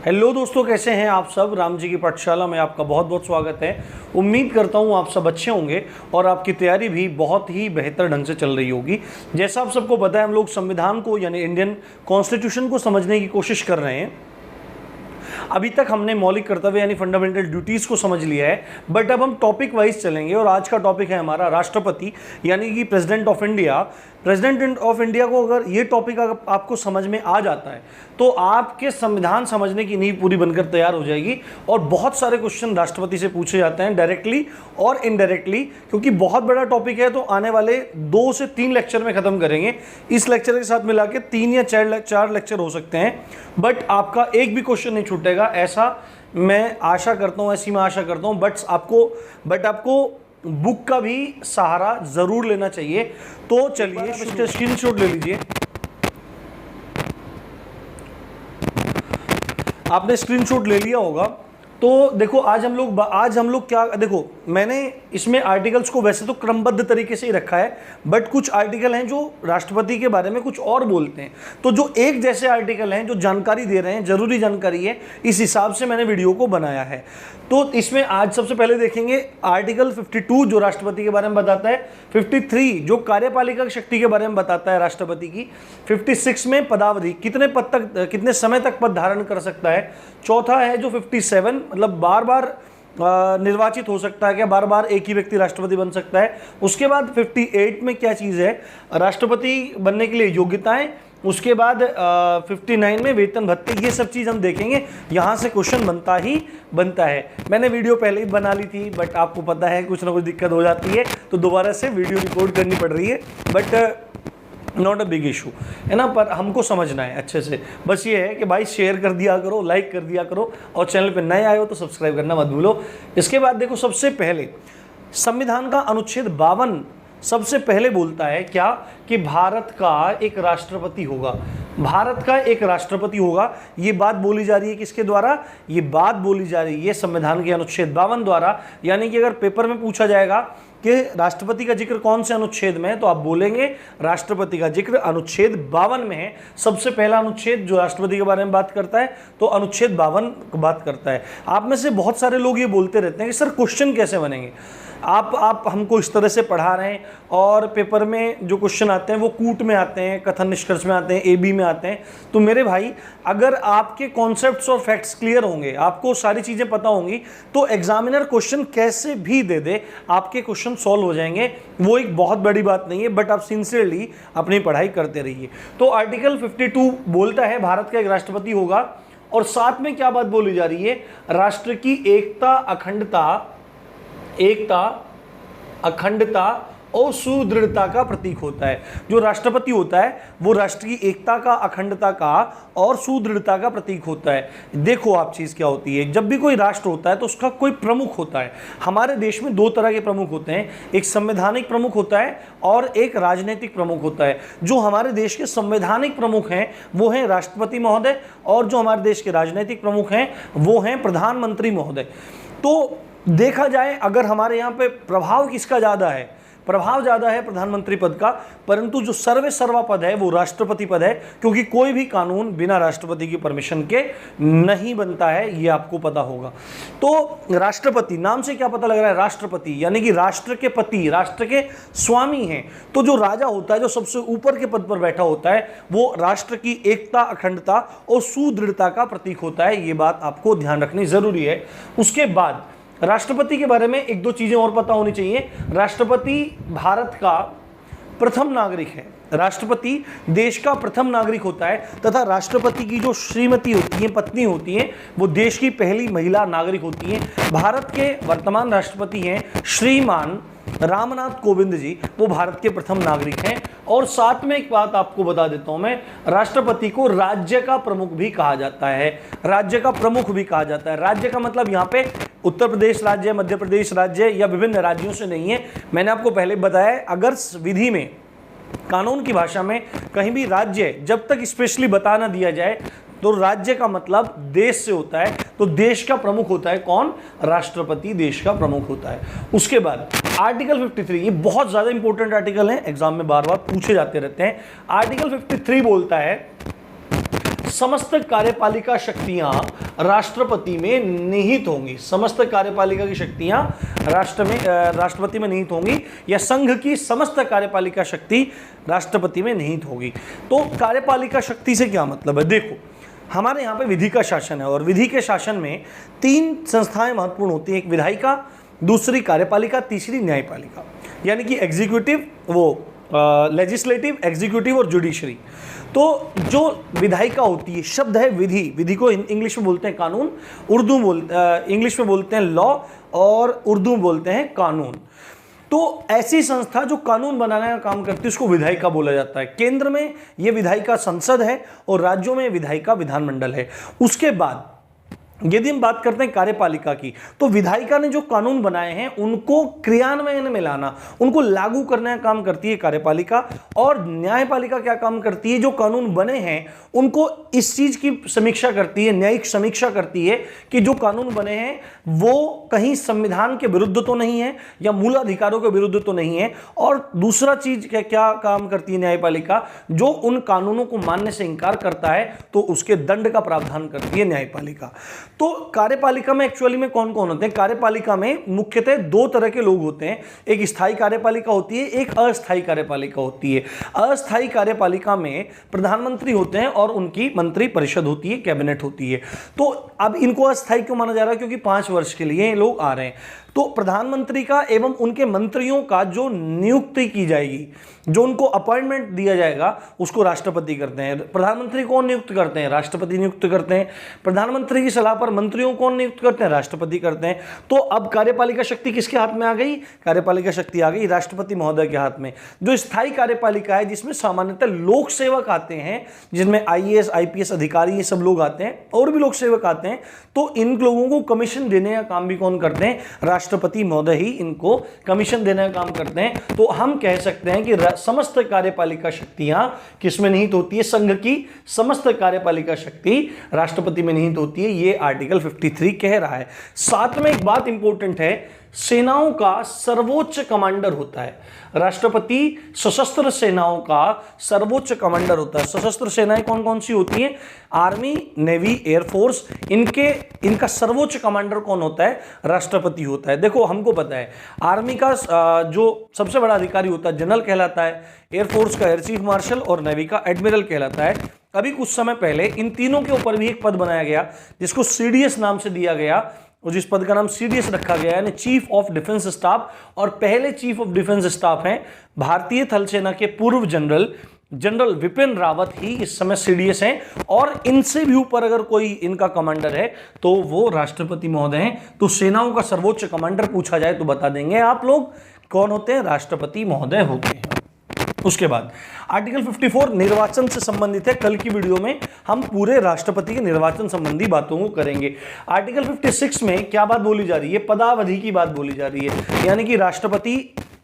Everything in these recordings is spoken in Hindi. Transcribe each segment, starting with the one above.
हेलो दोस्तों, कैसे हैं आप सब। राम जी की पाठशाला में आपका बहुत बहुत स्वागत है। उम्मीद करता हूं आप सब अच्छे होंगे और आपकी तैयारी भी बहुत ही बेहतर ढंग से चल रही होगी। जैसा आप सबको पता है, हम लोग संविधान को यानी इंडियन कॉन्स्टिट्यूशन को समझने की कोशिश कर रहे हैं। अभी तक हमने मौलिक कर्तव्य यानी फंडामेंटल ड्यूटीज को समझ लिया है, बट अब हम टॉपिक वाइज चलेंगे और आज का टॉपिक है हमारा राष्ट्रपति यानी कि president of India. President of India को अगर ये टॉपिक आपको समझ में आ जाता है तो आपके संविधान समझने की नींव पूरी बनकर तैयार हो जाएगी। और बहुत सारे क्वेश्चन राष्ट्रपति से पूछे जाते हैं डायरेक्टली और इनडायरेक्टली, क्योंकि बहुत बड़ा टॉपिक है तो आने वाले 2 से 3 लेक्चर में खत्म करेंगे। इस लेक्चर के साथ मिला के 3 या 4 लेक्चर हो सकते हैं, बट आपका एक भी क्वेश्चन नहीं छूटेगा, ऐसा मैं आशा करता हूँ, ऐसी मैं आशा करता हूँ। बट आपको बुक का भी सहारा जरूर लेना चाहिए। तो चलिए स्क्रीनशॉट ले लीजिए। आपने स्क्रीनशॉट ले लिया होगा। तो देखो आज हम लोग क्या, देखो मैंने इसमें आर्टिकल्स को वैसे तो क्रमबद्ध तरीके से ही रखा है, बट कुछ आर्टिकल हैं जो राष्ट्रपति के बारे में कुछ और बोलते हैं। तो जो एक जैसे आर्टिकल हैं जो जानकारी दे रहे हैं, जरूरी जानकारी है, इस हिसाब से मैंने वीडियो को बनाया है। तो इसमें आज सबसे पहले देखेंगे आर्टिकल 52 जो राष्ट्रपति के बारे में बताता है, 53 जो कार्यपालिका शक्ति के बारे में बताता है राष्ट्रपति की, 56 में पदावधि कितने समय तक पद धारण कर सकता है, चौथा है जो 57 मतलब बार बार निर्वाचित हो सकता है क्या, बार बार एक ही व्यक्ति राष्ट्रपति बन सकता है। उसके बाद 58 में क्या चीज़ है, राष्ट्रपति बनने के लिए योग्यताएं। उसके बाद 59 में वेतन भत्ते, ये सब चीज़ हम देखेंगे। यहाँ से क्वेश्चन बनता है। मैंने वीडियो पहले ही बना ली थी, बट आपको पता है कुछ ना कुछ दिक्कत हो जाती है तो दोबारा से वीडियो रिकॉर्ड करनी पड़ रही है, but not a big issue है ना। पर हमको समझना है अच्छे से। बस ये है कि भाई शेयर कर दिया करो, लाइक कर दिया करो, और चैनल पे नए आए हो तो सब्सक्राइब करना मत भूलो। इसके बाद देखो, सबसे पहले संविधान का अनुच्छेद 52 सबसे पहले बोलता है क्या कि भारत का एक राष्ट्रपति होगा। भारत का एक राष्ट्रपति होगा। ये बात बोली जा रही है किसके द्वारा, ये बात बोली जा रही है संविधान के अनुच्छेद 52 द्वारा। यानी कि अगर पेपर में पूछा जाएगा कि राष्ट्रपति का जिक्र कौन से अनुच्छेद में है, तो आप बोलेंगे राष्ट्रपति का जिक्र अनुच्छेद 52 में है। सबसे पहला अनुच्छेद जो राष्ट्रपति के बारे में बात करता है तो अनुच्छेद 52 बात करता है। आप में से बहुत सारे लोग ये बोलते रहते हैं कि सर क्वेश्चन कैसे बनेंगे। आप हमको इस तरह से पढ़ा रहे हैं और पेपर में जो क्वेश्चन आते हैं वो कूट में आते हैं, कथन निष्कर्ष में आते हैं, AB में आते हैं। तो मेरे भाई, अगर आपके कॉन्सेप्ट्स और फैक्ट्स क्लियर होंगे, आपको सारी चीज़ें पता होंगी, तो एग्जामिनर क्वेश्चन कैसे भी दे दे आपके क्वेश्चन सॉल्व हो जाएंगे। वो एक बहुत बड़ी बात नहीं है, बट आप सिंसियरली अपनी पढ़ाई करते रहिए। तो आर्टिकल 52 बोलता है भारत का एक राष्ट्रपति होगा, और साथ में क्या बात बोली जा रही है, राष्ट्र की एकता अखंडता और सुदृढ़ता का प्रतीक होता है। जो राष्ट्रपति होता है वो राष्ट्र की एकता का, अखंडता का और सुदृढ़ता का प्रतीक होता है। देखो आप चीज़ क्या होती है, जब भी कोई राष्ट्र होता है तो उसका कोई प्रमुख होता है। हमारे देश में 2 तरह के प्रमुख होते हैं, एक संवैधानिक प्रमुख होता है और एक राजनीतिक प्रमुख होता है। जो हमारे देश के संवैधानिक प्रमुख हैं वो हैं राष्ट्रपति महोदय, और जो हमारे देश के राजनीतिक प्रमुख हैं वो हैं प्रधानमंत्री महोदय। तो देखा जाए अगर हमारे यहाँ पे प्रभाव किसका ज़्यादा है, प्रभाव ज़्यादा है प्रधानमंत्री पद का, परंतु जो सर्वा पद है वो राष्ट्रपति पद है, क्योंकि कोई भी कानून बिना राष्ट्रपति की परमिशन के नहीं बनता है, ये आपको पता होगा। तो राष्ट्रपति नाम से क्या पता लग रहा है, राष्ट्रपति यानी कि राष्ट्र के पति, राष्ट्र के स्वामी हैं। तो जो राजा होता है, जो सबसे ऊपर के पद पर बैठा होता है, वो राष्ट्र की एकता, अखंडता और सुदृढ़ता का प्रतीक होता है। ये बात आपको ध्यान रखनी जरूरी है। उसके बाद राष्ट्रपति के बारे में 1-2 चीजें और पता होनी चाहिए। राष्ट्रपति भारत का प्रथम नागरिक है। राष्ट्रपति देश का प्रथम नागरिक होता है, तथा राष्ट्रपति की जो श्रीमती होती है, पत्नी होती हैं, वो देश की पहली महिला नागरिक होती हैं। भारत के वर्तमान राष्ट्रपति हैं श्रीमान रामनाथ कोविंद जी, वो भारत के प्रथम नागरिक हैं। और साथ में एक बात आपको बता देता हूं मैं, राष्ट्रपति को राज्य का प्रमुख भी कहा जाता है। राज्य का प्रमुख भी कहा जाता है। राज्य का मतलब यहाँ पे उत्तर प्रदेश राज्य, मध्य प्रदेश राज्य या विभिन्न राज्यों से नहीं है। मैंने आपको पहले बताया, अगर विधि में, कानून की भाषा में कहीं भी राज्य जब तक स्पेशली बता ना दिया जाए तो राज्य का मतलब देश से होता है। तो देश का प्रमुख होता है कौन, राष्ट्रपति देश का प्रमुख होता है। उसके बाद आर्टिकल 53, ये बहुत ज्यादा इंपॉर्टेंट आर्टिकल है, एग्जाम में बार बार पूछे जाते रहते हैं। आर्टिकल 53 बोलता है समस्त कार्यपालिका शक्तियां राष्ट्रपति में निहित होंगी। समस्त कार्यपालिका की शक्तियां राष्ट्रपति में निहित होंगी, या संघ की समस्त कार्यपालिका शक्ति राष्ट्रपति में निहित होगी। तो कार्यपालिका शक्ति से क्या मतलब है? देखो, हमारे यहाँ पे विधि का शासन है, और विधि के शासन में 3 संस्थाएं महत्वपूर्ण होती हैं। एक विधायिका, दूसरी कार्यपालिका, तीसरी न्यायपालिका, यानी कि एग्जीक्यूटिव, लेजिस्लेटिव, एग्जीक्यूटिव और जुडिशरी। तो जो विधायिका होती है, शब्द है विधि, विधि को इंग्लिश में बोलते हैं कानून, इंग्लिश में बोलते हैं लॉ, और उर्दू में बोलते हैं कानून। तो ऐसी संस्था जो कानून बनाने का काम करती है उसको विधायिका बोला जाता है। केंद्र में यह विधायिका संसद है और राज्यों में विधायिका विधानमंडल है। उसके बाद यदि हम बात करते हैं कार्यपालिका की, तो विधायिका ने जो कानून बनाए हैं उनको क्रियान्वयन में लाना, उनको लागू करने का काम करती है कार्यपालिका। और न्यायपालिका क्या काम करती है? जो कानून बने हैं उनको इस चीज की समीक्षा करती है, न्यायिक समीक्षा करती है कि जो कानून बने हैं वो कहीं संविधान के विरुद्ध तो नहीं है या मूलाधिकारों के विरुद्ध तो नहीं है। और दूसरा चीज क्या काम करती है न्यायपालिका? जो उन कानूनों को मानने से इंकार करता है तो उसके दंड का प्रावधान करती है न्यायपालिका। तो कार्यपालिका में एक्चुअली में कौन कौन होते हैं? कार्यपालिका में मुख्यतः 2 तरह के लोग होते हैं। एक स्थायी कार्यपालिका होती है, एक अस्थायी कार्यपालिका होती है। अस्थायी कार्यपालिका में प्रधानमंत्री होते हैं और उनकी मंत्री परिषद होती है, कैबिनेट होती है। तो अब इनको अस्थायी क्यों माना जा रहा है? क्योंकि 5 वर्ष के लिए लोग आ रहे हैं। तो प्रधानमंत्री का एवं उनके मंत्रियों का जो नियुक्ति की जाएगी, जो उनको अपॉइंटमेंट दिया जाएगा, उसको राष्ट्रपति करते हैं। प्रधानमंत्री कौन नियुक्त करते हैं? राष्ट्रपति नियुक्त करते हैं। प्रधानमंत्री की सलाह पर मंत्रियों कौन नियुक्त करते हैं? राष्ट्रपति करते हैं। तो अब कार्यपालिका शक्ति किसके हाथ में आ गई? कार्यपालिका शक्ति आ गई राष्ट्रपति महोदय के हाथ में। जो स्थायी कार्यपालिका है, जिसमें सामान्यतः लोक सेवक आते हैं, जिनमें IAS IPS अधिकारी ये सब लोग आते हैं, और भी लोक सेवक आते हैं, तो इन लोगों को कमीशन देने का काम भी कौन करते हैं? राष्ट्रपति महोदय ही इनको कमीशन देने का काम करते हैं। तो हम कह सकते हैं कि समस्त कार्यपालिका शक्तियां किसमें निहित होती है? संघ की समस्त कार्यपालिका शक्ति राष्ट्रपति में निहित होती है, ये आर्टिकल 53 कह रहा है। साथ में एक बात इंपॉर्टेंट है, सेनाओं का सर्वोच्च कमांडर होता है राष्ट्रपति। सशस्त्र सेनाओं का सर्वोच्च कमांडर होता है। सशस्त्र सेनाएं कौन कौन सी होती हैं? Army, navy, air force. इनका सर्वोच्च कमांडर कौन होता है? राष्ट्रपति होता है। देखो, हमको पता है आर्मी का जो सबसे बड़ा अधिकारी होता है जनरल कहलाता है, एयरफोर्स का एयर चीफ मार्शल और नेवी का एडमिरल कहलाता है। अभी कुछ समय पहले इन तीनों के ऊपर भी एक पद बनाया गया जिसको CDS नाम से दिया गया, और जिस पद का नाम CDS रखा गया यानी चीफ ऑफ डिफेंस स्टाफ। और पहले चीफ ऑफ डिफेंस स्टाफ हैं भारतीय थल सेना के पूर्व जनरल विपिन रावत ही इस समय CDS हैं। और इनसे भी ऊपर अगर कोई इनका कमांडर है तो वो राष्ट्रपति महोदय हैं। तो सेनाओं का सर्वोच्च कमांडर पूछा जाए तो बता देंगे आप लोग कौन होते हैं? राष्ट्रपति महोदय होते हैं। उसके बाद आर्टिकल 54 निर्वाचन से संबंधित है। कल की वीडियो में हम पूरे राष्ट्रपति के निर्वाचन संबंधी बातों को करेंगे। आर्टिकल 56 में क्या बात बोली जा रही है? पदावधि की बात बोली जा रही है, यानी कि राष्ट्रपति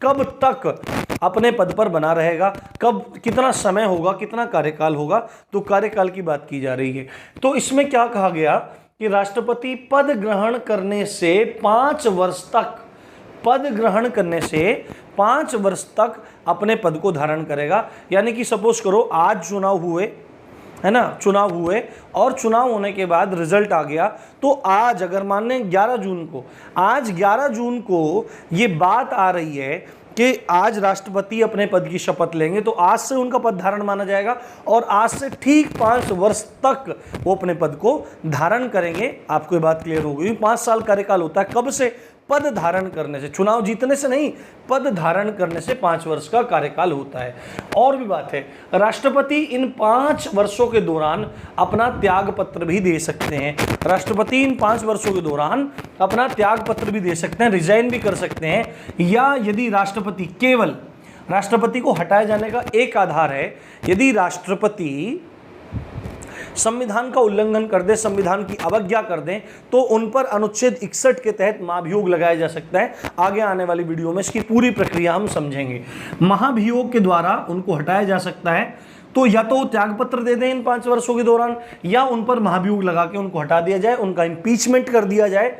कब तक अपने पद पर बना रहेगा, कब कितना समय होगा, कितना कार्यकाल होगा, तो कार्यकाल की बात की जा रही है। तो इसमें क्या कहा गया कि राष्ट्रपति पद ग्रहण करने से 5 वर्ष तक, पद ग्रहण करने से 5 वर्ष तक अपने पद को धारण करेगा। यानी कि सपोज करो आज चुनाव हुए, है ना, चुनाव हुए और चुनाव होने के बाद रिजल्ट आ गया, तो आज अगर मान लें 11 जून को, आज 11 जून को ये बात आ रही है कि आज राष्ट्रपति अपने पद की शपथ लेंगे, तो आज से उनका पद धारण माना जाएगा और आज से ठीक 5 वर्ष तक वो अपने पद को धारण करेंगे। आपको ये बात क्लियर हो गई? 5 साल कार्यकाल होता है। कब से? पद धारण करने से, चुनाव जीतने से नहीं, पद धारण करने से 5 वर्ष का कार्यकाल होता है। और भी बात है, राष्ट्रपति इन 5 वर्षों के दौरान अपना त्याग पत्र भी दे सकते हैं। राष्ट्रपति इन 5 वर्षों के दौरान अपना त्याग पत्र भी दे सकते हैं, रिजाइन भी कर सकते हैं। या यदि राष्ट्रपति, केवल राष्ट्रपति को हटाए जाने का एक आधार है, यदि राष्ट्रपति संविधान का उल्लंघन कर दे, संविधान की अवज्ञा कर दें, तो उन पर अनुच्छेद 61 के तहत महाभियोग लगाया जा सकता है। आगे आने वाली वीडियो में इसकी पूरी प्रक्रिया हम समझेंगे। महाभियोग के द्वारा उनको हटाया जा सकता है। तो या तो त्यागपत्र दे दें इन 5 वर्षों के दौरान, या उन पर महाभियोग लगा के उनको हटा दिया जाए, उनका इम्पीचमेंट कर दिया जाए।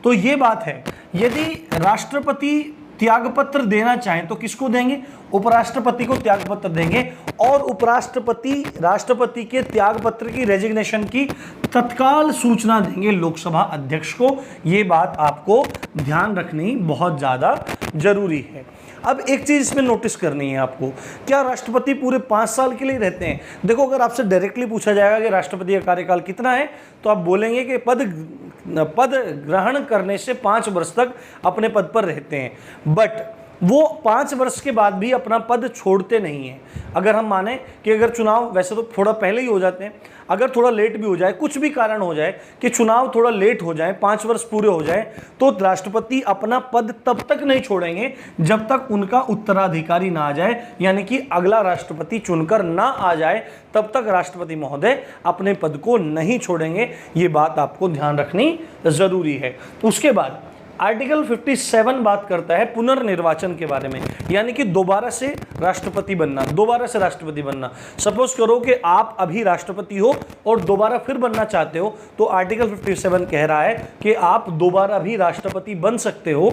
तो ये बात है। यदि राष्ट्रपति त्यागपत्र देना चाहें तो किसको देंगे? उपराष्ट्रपति को त्यागपत्र देंगे और उपराष्ट्रपति राष्ट्रपति के त्यागपत्र की रेजिग्नेशन की तत्काल सूचना देंगे लोकसभा अध्यक्ष को। ये बात आपको ध्यान रखनी बहुत ज़्यादा जरूरी है। अब एक चीज़ इसमें नोटिस करनी है आपको, क्या राष्ट्रपति पूरे 5 साल के लिए रहते हैं? देखो, अगर आपसे डायरेक्टली पूछा जाएगा कि राष्ट्रपति का कार्यकाल कितना है, तो आप बोलेंगे कि पद ग्रहण करने से 5 वर्ष तक अपने पद पर रहते हैं, बट वो 5 वर्ष के बाद भी अपना पद छोड़ते नहीं हैं। अगर हम माने कि अगर चुनाव वैसे तो थोड़ा पहले ही हो जाते हैं, अगर थोड़ा लेट भी हो जाए, कुछ भी कारण हो जाए कि चुनाव थोड़ा लेट हो जाए, 5 वर्ष पूरे हो जाए, तो राष्ट्रपति अपना पद तब तक नहीं छोड़ेंगे जब तक उनका उत्तराधिकारी ना आ जाए, यानी कि अगला राष्ट्रपति चुनकर ना आ जाए, तब तक राष्ट्रपति महोदय अपने पद को नहीं छोड़ेंगे। ये बात आपको ध्यान रखनी जरूरी है। उसके बाद आर्टिकल 57 बात करता है पुनर्निर्वाचन के बारे में, यानी कि दोबारा से राष्ट्रपति बनना। सपोज करो कि आप अभी राष्ट्रपति हो और दोबारा फिर बनना चाहते हो, तो आर्टिकल 57 कह रहा है कि आप दोबारा भी राष्ट्रपति बन सकते हो।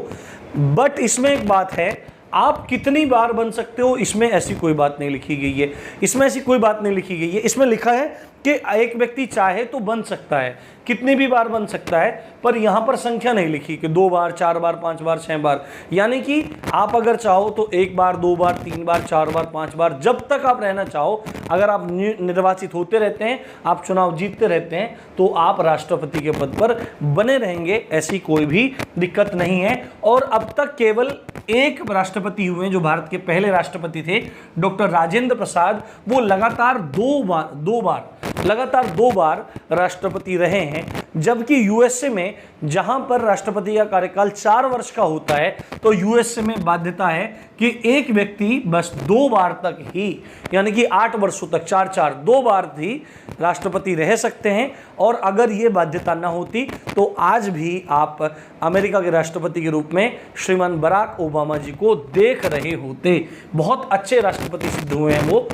बट इसमें एक बात है, आप कितनी बार बन सकते हो, इसमें ऐसी कोई बात नहीं लिखी गई है। इसमें लिखा है कि एक व्यक्ति चाहे तो बन सकता है, कितनी भी बार बन सकता है, पर यहाँ पर संख्या नहीं लिखी कि 2 बार, 4 बार, 5 बार, 6 बार। यानी कि आप अगर चाहो तो 1 बार, 2 बार, 3 बार, 4 बार, 5 बार, जब तक आप रहना चाहो, अगर आप निर्वाचित होते रहते हैं, आप चुनाव जीतते रहते हैं, तो आप राष्ट्रपति के पद पर बने रहेंगे, ऐसी कोई भी दिक्कत नहीं है। और अब तक केवल एक राष्ट्रपति हुए जो भारत के पहले राष्ट्रपति थे, डॉक्टर राजेंद्र प्रसाद, वो लगातार दो बार राष्ट्रपति रहे हैं। जबकि यूएसए में जहां पर राष्ट्रपति का कार्यकाल 4 वर्ष का होता है, तो यूएसए में बाध्यता है कि एक व्यक्ति बस 2 बार तक ही, यानी कि 8 वर्षों तक 2 बार ही राष्ट्रपति रह सकते हैं। और अगर ये बाध्यता ना होती तो आज भी आप अमेरिका के राष्ट्रपति के रूप में श्रीमान बराक ओबामा जी को देख रहे होते। बहुत अच्छे राष्ट्रपति सिद्ध हुए हैं वो,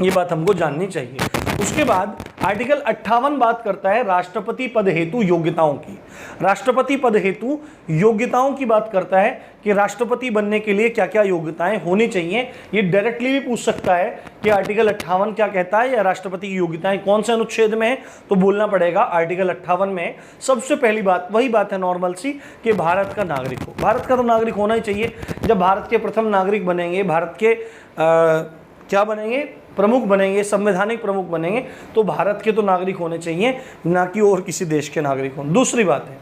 ये बात हमको जाननी चाहिए। उसके बाद आर्टिकल 58 बात करता है राष्ट्रपति पद हेतु योग्यताओं की। राष्ट्रपति पद हेतु योग्यताओं की बात करता है कि राष्ट्रपति बनने के लिए क्या क्या योग्यताएं होनी चाहिए। ये डायरेक्टली भी पूछ सकता है कि आर्टिकल 58 क्या कहता है, या राष्ट्रपति की योग्यताएं कौन से अनुच्छेद में है, तो बोलना पड़ेगा आर्टिकल 58 में। सबसे पहली बात वही बात है नॉर्मल सी, कि भारत का नागरिक हो। भारत का तो नागरिक होना ही चाहिए। जब भारत के प्रथम नागरिक बनेंगे, भारत के क्या बनेंगे, प्रमुख बनेंगे, संवैधानिक प्रमुख बनेंगे, तो भारत के तो नागरिक होने चाहिए, ना कि और किसी देश के नागरिक हों। दूसरी बात है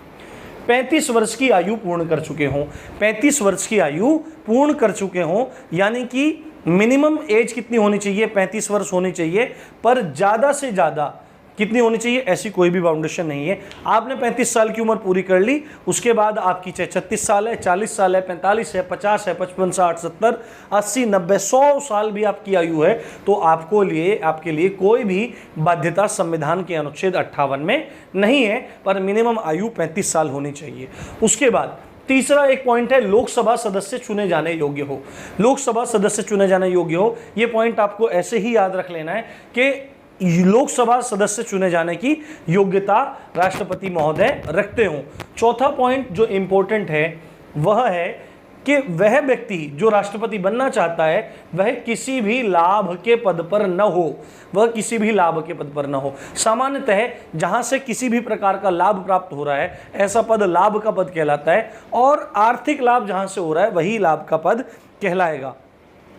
35 वर्ष की आयु पूर्ण कर चुके हों। 35 वर्ष की आयु पूर्ण कर चुके हों, यानी कि मिनिमम एज कितनी होनी चाहिए, 35 वर्ष होनी चाहिए, पर ज़्यादा से ज़्यादा कितनी होनी चाहिए, ऐसी कोई भी बाउंडेशन नहीं है। आपने 35 साल की उम्र पूरी कर ली, उसके बाद आपकी चाहे 36 साल है, 40 साल है, 45 है, 50 है, 55, 60, 70, 80, 90, 100 साल भी आपकी आयु है, तो आपके लिए कोई भी बाध्यता संविधान के अनुच्छेद 58 में नहीं है, पर मिनिमम आयु 35 साल होनी चाहिए। उसके बाद तीसरा एक पॉइंट है लोकसभा सदस्य चुने जाने योग्य हो। लोकसभा सदस्य चुने जाने योग्य हो, ये पॉइंट आपको ऐसे ही याद रख लेना है कि लोकसभा सदस्य चुने जाने की योग्यता राष्ट्रपति महोदय रखते हों। चौथा पॉइंट जो इंपॉर्टेंट है वह है कि वह व्यक्ति जो राष्ट्रपति बनना चाहता है वह किसी भी लाभ के पद पर न हो। सामान्यतः जहां से किसी भी प्रकार का लाभ प्राप्त हो रहा है, ऐसा पद लाभ का पद कहलाता है, और आर्थिक लाभ जहां से हो रहा है वही लाभ का पद कहलाएगा।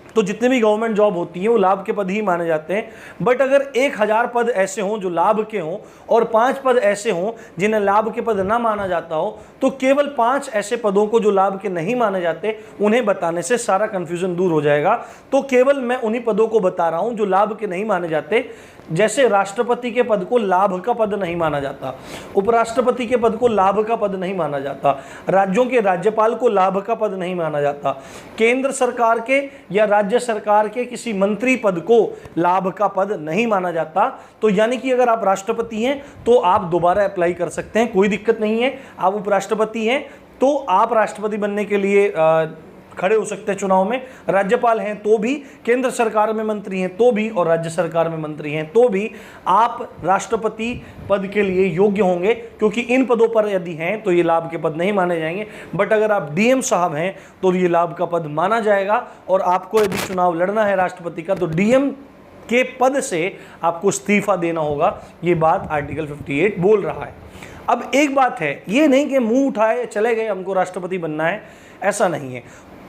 तो जितने भी गवर्नमेंट जॉब होती हैं वो लाभ के पद ही माने जाते हैं। बट अगर 1000 पद ऐसे हों जो लाभ के हों और 5 पद ऐसे हों जिन्हें लाभ के पद ना माना जाता हो, तो केवल 5 ऐसे पदों को जो लाभ के नहीं माने जाते उन्हें बताने से सारा कन्फ्यूजन दूर हो जाएगा। तो केवल मैं उन्हीं पदों को बता रहा हूं जो लाभ के नहीं माने जाते। जैसे राष्ट्रपति के पद को लाभ का पद नहीं माना जाता, उपराष्ट्रपति के पद को लाभ का पद नहीं माना जाता, राज्यों के राज्यपाल को लाभ का पद नहीं माना जाता, केंद्र सरकार के या राज्य सरकार के किसी मंत्री पद को लाभ का पद नहीं माना जाता। तो यानी कि अगर आप राष्ट्रपति हैं तो आप दोबारा अप्लाई कर सकते हैं, कोई दिक्कत नहीं है। आप उपराष्ट्रपति हैं तो आप राष्ट्रपति बनने के लिए खड़े हो सकते हैं चुनाव में, राज्यपाल हैं तो भी, केंद्र सरकार में मंत्री हैं तो भी, और राज्य सरकार में मंत्री हैं तो भी आप राष्ट्रपति पद के लिए योग्य होंगे, क्योंकि इन पदों पर यदि हैं तो ये लाभ के पद नहीं माने जाएंगे। बट अगर आप डीएम साहब हैं तो ये लाभ का पद माना जाएगा, और आपको यदि चुनाव लड़ना है राष्ट्रपति का तो डीएम के पद से आपको इस्तीफा देना होगा। ये बात आर्टिकल 58 बोल रहा है। अब एक बात है, ये नहीं कि मुंह उठाए चले गए हमको राष्ट्रपति बनना है, ऐसा नहीं है।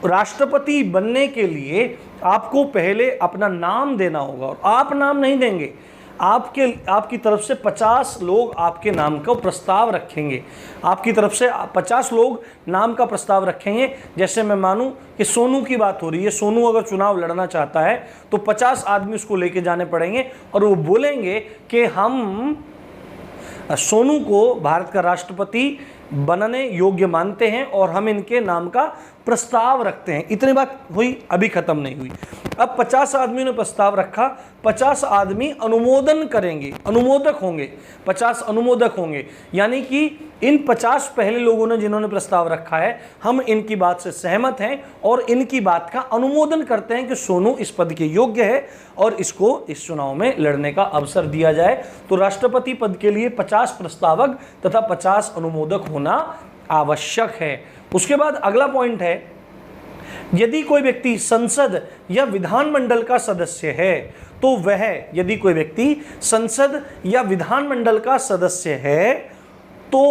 राष्ट्रपति बनने के लिए आपको पहले अपना नाम देना होगा, और आप नाम नहीं देंगे, आपकी तरफ से 50 लोग आपके नाम का प्रस्ताव रखेंगे। आपकी तरफ से 50 लोग नाम का प्रस्ताव रखेंगे। जैसे मैं मानूं कि सोनू की बात हो रही है, सोनू अगर चुनाव लड़ना चाहता है तो 50 आदमी उसको लेके जाने पड़ेंगे, और वो बोलेंगे कि हम सोनू को भारत का राष्ट्रपति बनने योग्य मानते हैं और हम इनके नाम का प्रस्ताव रखते हैं। इतनी बात हुई, अभी खत्म नहीं हुई। अब 50 आदमियों ने प्रस्ताव रखा, 50 आदमी अनुमोदन करेंगे, अनुमोदक होंगे, 50 अनुमोदक होंगे, यानी कि इन 50 पहले लोगों ने जिन्होंने प्रस्ताव रखा है, हम इनकी बात से सहमत हैं और इनकी बात का अनुमोदन करते हैं कि सोनू इस पद के योग्य है और इसको इस चुनाव में लड़ने का अवसर दिया जाए। तो राष्ट्रपति पद के लिए 50 प्रस्तावक तथा 50 अनुमोदक होना आवश्यक है। उसके बाद अगला पॉइंट है, यदि कोई व्यक्ति संसद या विधानमंडल का सदस्य है तो वह, यदि कोई व्यक्ति संसद या विधानमंडल का सदस्य है तो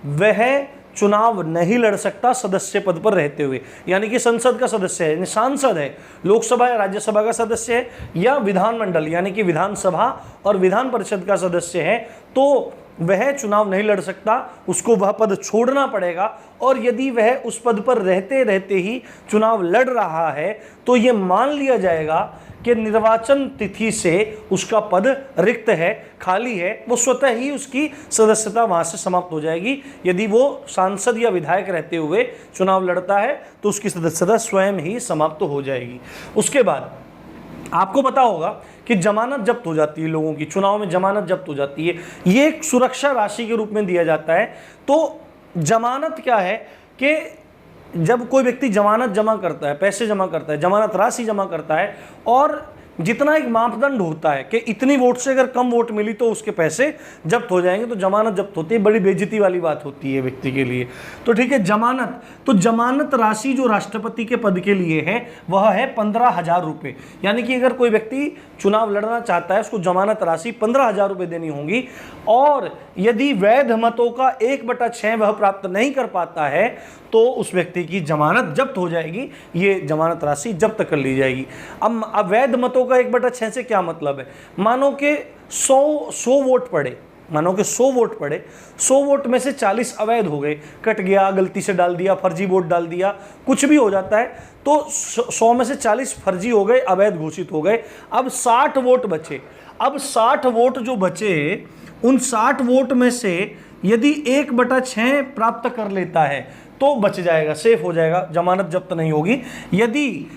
वह चुनाव नहीं लड़ सकता सदस्य पद पर रहते हुए। यानी कि संसद का सदस्य है, सांसद है, लोकसभा या राज्यसभा का सदस्य है, या विधानमंडल यानी कि विधानसभा और विधान परिषद का सदस्य है, तो वह चुनाव नहीं लड़ सकता, उसको वह पद छोड़ना पड़ेगा। और यदि वह उस पद पर रहते रहते ही चुनाव लड़ रहा है तो ये मान लिया जाएगा कि निर्वाचन तिथि से उसका पद रिक्त है, खाली है, वो स्वतः ही उसकी सदस्यता वहाँ से समाप्त हो जाएगी। यदि वो सांसद या विधायक रहते हुए चुनाव लड़ता है तो उसकी सदस्यता स्वयं ही समाप्त हो जाएगी। उसके बाद आपको पता होगा कि जमानत जब्त हो जाती है, लोगों की चुनाव में जमानत जब्त हो जाती है, ये एक सुरक्षा राशि के रूप में दिया जाता है। तो जमानत क्या है कि जब कोई व्यक्ति जमानत जमा करता है, पैसे जमा करता है, जमानत राशि जमा करता है, और जितना एक मापदंड होता है कि इतनी वोट से अगर कम वोट मिली तो उसके पैसे जब्त हो जाएंगे, तो जमानत जब्त होती है। बड़ी बेइज्जती वाली बात होती है व्यक्ति के लिए। तो ठीक है, जमानत, तो जमानत राशि जो राष्ट्रपति के पद के लिए है वह है 15,000 रुपये। यानी कि अगर कोई व्यक्ति चुनाव लड़ना चाहता है उसको जमानत राशि 15,000 रुपये देनी होंगी, और यदि वैध मतों का 1/6 वह प्राप्त नहीं कर पाता है तो उस व्यक्ति की जमानत जब्त हो जाएगी, ये जमानत राशि जब्त कर ली जाएगी। अब अवैध मतों का 1/6 से क्या मतलब है? मानो कि 100 वोट पड़े, मानो कि 100 वोट पड़े, 100 वोट में से 40 अवैध हो गए, कट गया, गलती से डाल दिया, फर्जी वोट डाल दिया, कुछ भी हो जाता है, तो 100 में से 40 फर्जी हो गए, अवैध घोषित हो गए। अब 60 वोट बचे। अब 60 वोट जो बचे, उन 60 वोट में से यदि 1/6 प्राप्त कर लेता है तो बच जाएगा, सेफ हो जाएगा, जमानत जब्त नहीं होगी। यदि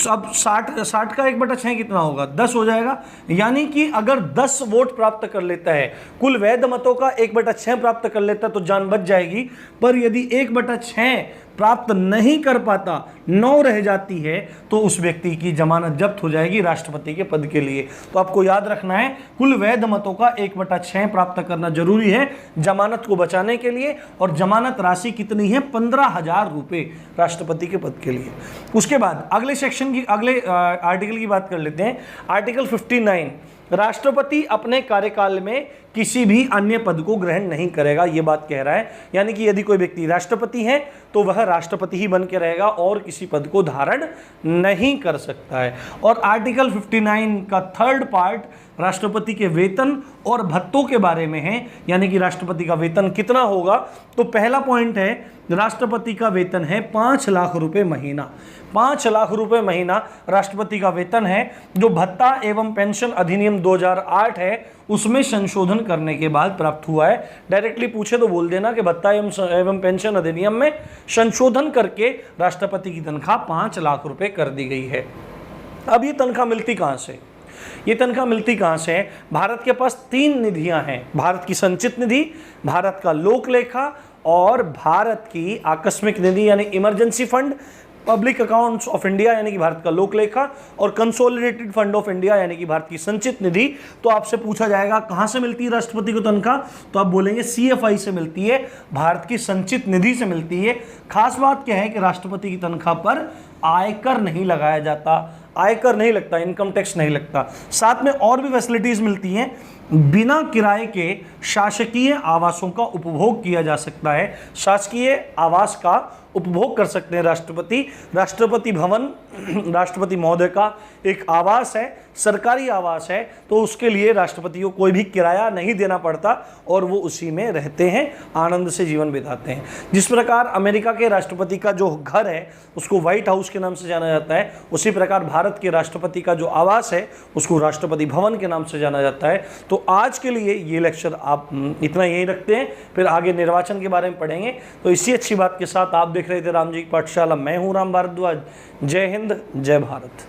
अब 60 का 1/6 कितना होगा? 10 हो जाएगा। यानी कि अगर 10 वोट प्राप्त कर लेता है, कुल वैध मतों का 1/6 प्राप्त कर लेता है तो जान बच जाएगी। पर यदि 1/6 प्राप्त नहीं कर पाता, 9 रह जाती है, तो उस व्यक्ति की जमानत जब्त हो जाएगी राष्ट्रपति के पद के लिए। तो आपको याद रखना है, कुल वैध मतों का 1/6 प्राप्त करना जरूरी है जमानत को बचाने के लिए। और जमानत राशि कितनी है? 15,000 रुपये राष्ट्रपति के पद के लिए। उसके बाद अगले सेक्शन की, अगले आर्टिकल की बात कर लेते हैं। आर्टिकल 59, राष्ट्रपति अपने कार्यकाल में किसी भी अन्य पद को ग्रहण नहीं करेगा, ये बात कह रहा है। यानी कि यदि कोई व्यक्ति राष्ट्रपति है तो वह राष्ट्रपति ही बन के रहेगा और किसी पद को धारण नहीं कर सकता है। और आर्टिकल 59 का 3rd पार्ट राष्ट्रपति के वेतन और भत्तों के बारे में है, यानी कि राष्ट्रपति का वेतन कितना होगा। तो पहला पॉइंट है, राष्ट्रपति का वेतन है 5 लाख रुपए महीना। 5 लाख रुपए महीना राष्ट्रपति का वेतन है, जो भत्ता एवं पेंशन अधिनियम 2008 है उसमें संशोधन करने के बाद प्राप्त हुआ है। डायरेक्टली पूछे तो बोल देना कि भत्ता एवं पेंशन अधिनियम में संशोधन करके राष्ट्रपति की तनख्वाह 5 लाख रुपए कर दी गई है। अब ये तनख्वाह मिलती कहाँ से? ये तनख्वाह मिलती कहाँ से है? भारत के पास 3 निधियां हैं, भारत की संचित निधि, भारत का लोक लेखा और भारत की आकस्मिक निधि यानी emergency fund. Public accounts of India यानी कि भारत का लोक लेखा, और कंसोलिडेटेड फंड ऑफ इंडिया यानी कि भारत की संचित निधि। तो आपसे पूछा जाएगा कहां से मिलती है राष्ट्रपति को तनख्वाह, तो आप बोलेंगे CFI से मिलती है, भारत की संचित निधि से मिलती है। खास बात क्या है कि राष्ट्रपति की तनख्वाह पर आयकर नहीं लगाया जाता, आयकर नहीं लगता, इनकम टैक्स नहीं लगता। साथ में और भी फैसिलिटीज मिलती हैं, बिना किराए के शासकीय आवासों का उपभोग किया जा सकता है, शासकीय आवास का उपभोग कर सकते हैं राष्ट्रपति। राष्ट्रपति भवन राष्ट्रपति महोदय का एक आवास है, सरकारी आवास है, तो उसके लिए राष्ट्रपति को कोई भी किराया नहीं देना पड़ता और वो उसी में रहते हैं, आनंद से जीवन बिताते हैं। जिस प्रकार अमेरिका के राष्ट्रपति का जो घर है उसको व्हाइट हाउस के नाम से जाना जाता है, उसी प्रकार भारत के राष्ट्रपति का जो आवास है उसको राष्ट्रपति भवन के नाम से जाना जाता है। तो आज के लिए ये लेक्चर आप इतना यही रखते हैं, फिर आगे निर्वाचन के बारे में पढ़ेंगे। तो इसी अच्छी बात के साथ आप देख रहे थे राम जी की पाठशाला, मैं हूँ राम भारद्वाज। जय हिंद, जय भारत।